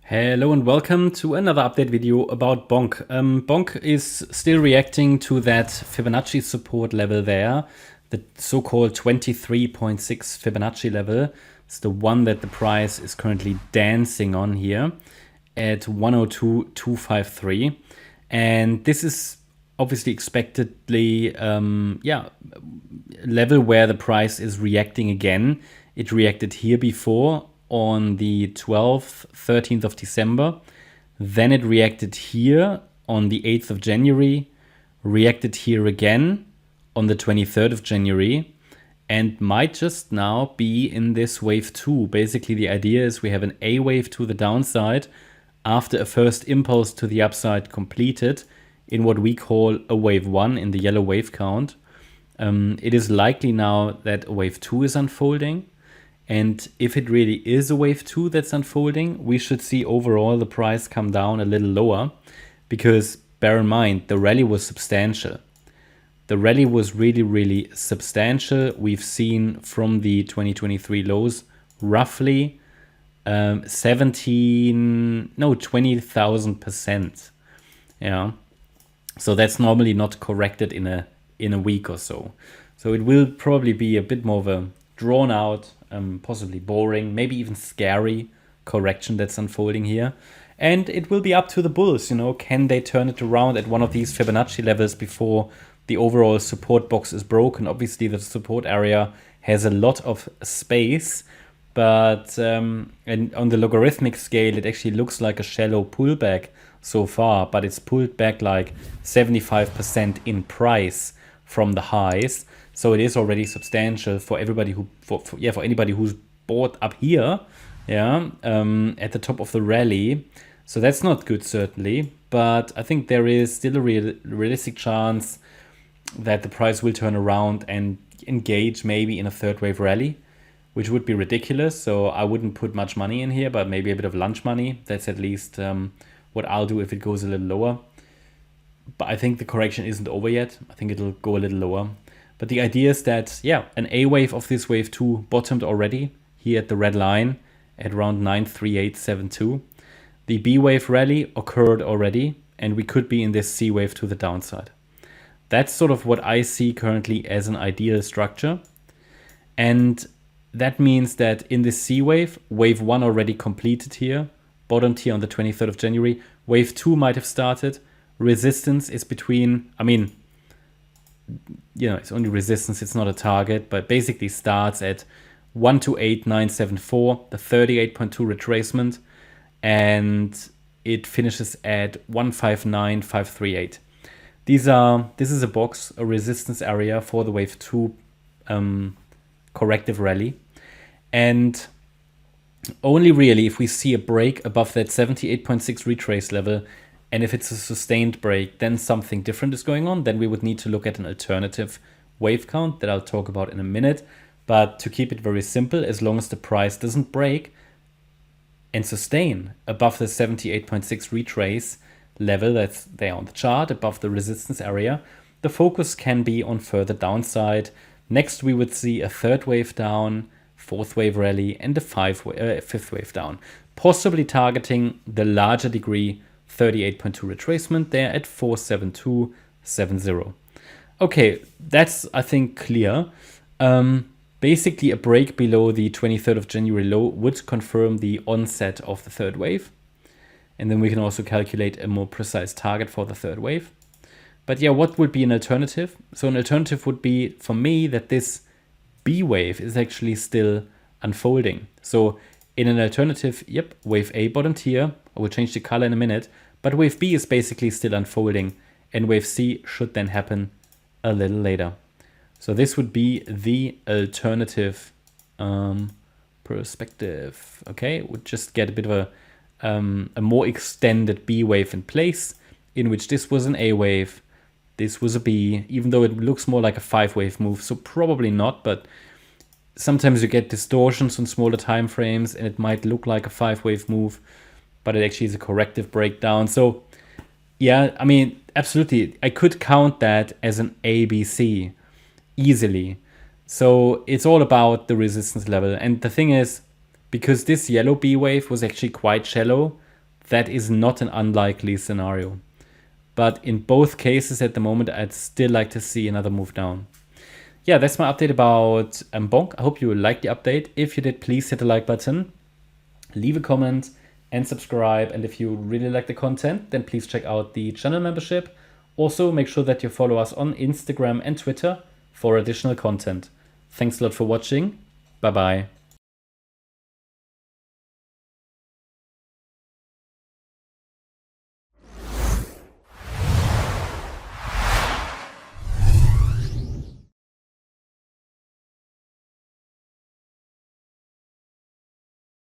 Hello and welcome to another update video about Bonk. Bonk is still reacting to that Fibonacci support level there, the so-called 23.6 Fibonacci level. It's the one that the price is currently dancing on here at 102.253. And this is obviously expectedly, level where the price is reacting again. It reacted here before on the 12th, 13th of December. Then it reacted here on the 8th of January, reacted here again on the 23rd of January, and might just now be in this wave 2. Basically, the idea is we have an A wave to the downside after a first impulse to the upside completed in what we call a wave 1 in the yellow wave count. It is likely now that a wave 2 is unfolding. And if it really is a wave 2 that's unfolding, we should see overall the price come down a little lower, because bear in mind, the rally was substantial. The rally was really substantial. We've seen from the 2023 lows roughly 20,000%. Yeah. So that's normally not corrected in a week or so. So it will probably be a bit more of a drawn out, possibly boring, maybe even scary correction that's unfolding here. And it will be up to the bulls, can they turn it around at one of these Fibonacci levels before the overall support box is broken? Obviously, the support area has a lot of space, but and on the logarithmic scale, it actually looks like a shallow pullback so far, but it's pulled back like 75% in price from the highs. So it is already substantial for everybody for anybody who's bought up here, at the top of the rally. So that's not good, certainly. But I think there is still a realistic chance that the price will turn around and engage maybe in a third wave rally, which would be ridiculous. So I wouldn't put much money in here, but maybe a bit of lunch money. That's at least what I'll do if it goes a little lower. But I think the correction isn't over yet. I think it'll go a little lower. But the idea is that, an A wave of this wave 2 bottomed already here at the red line at around 93872. The B wave rally occurred already, and we could be in this C wave to the downside. That's sort of what I see currently as an ideal structure. And that means that in this C wave, wave 1 already completed here, bottomed here on the 23rd of January. Wave 2 might have started. Resistance is between, it's only resistance, it's not a target, but basically starts at 128,974, the 38.2 retracement, and it finishes at 159,538. This is a box, a resistance area for the wave 2 corrective rally. And only really if we see a break above that 78.6 retrace level, and if it's a sustained break, then something different is going on. Then we would need to look at an alternative wave count that I'll talk about in a minute. But to keep it very simple, as long as the price doesn't break and sustain above the 78.6 retrace level that's there on the chart, above the resistance area, the focus can be on further downside. Next, we would see a third wave down, fourth wave rally, and a fifth wave down, possibly targeting the larger degree 38.2 retracement there at 47270. Okay, that's, I think, clear. Basically, a break below the 23rd of January low would confirm the onset of the third wave. And then we can also calculate a more precise target for the third wave. But what would be an alternative? So an alternative would be, for me, that this B wave is actually still unfolding. So in an alternative, wave A bottomed here. I will change the color in a minute. But wave B is basically still unfolding. And wave C should then happen a little later. So this would be the alternative perspective. Okay, would just get a bit of a more extended B wave in place, in which this was an A wave, this was a B, even though it looks more like a 5-wave move. So probably not, but sometimes you get distortions on smaller time frames, and it might look like a 5-wave move, but it actually is a corrective breakdown. So absolutely, I could count that as an ABC easily. So it's all about the resistance level. And the thing is, because this yellow B wave was actually quite shallow, that is not an unlikely scenario. But in both cases at the moment, I'd still like to see another move down. Yeah, that's my update about Bonk. I hope you liked the update. If you did, please hit the like button, leave a comment, and subscribe. And if you really like the content, then please check out the channel membership. Also, make sure that you follow us on Instagram and Twitter for additional content. Thanks a lot for watching. Bye-bye.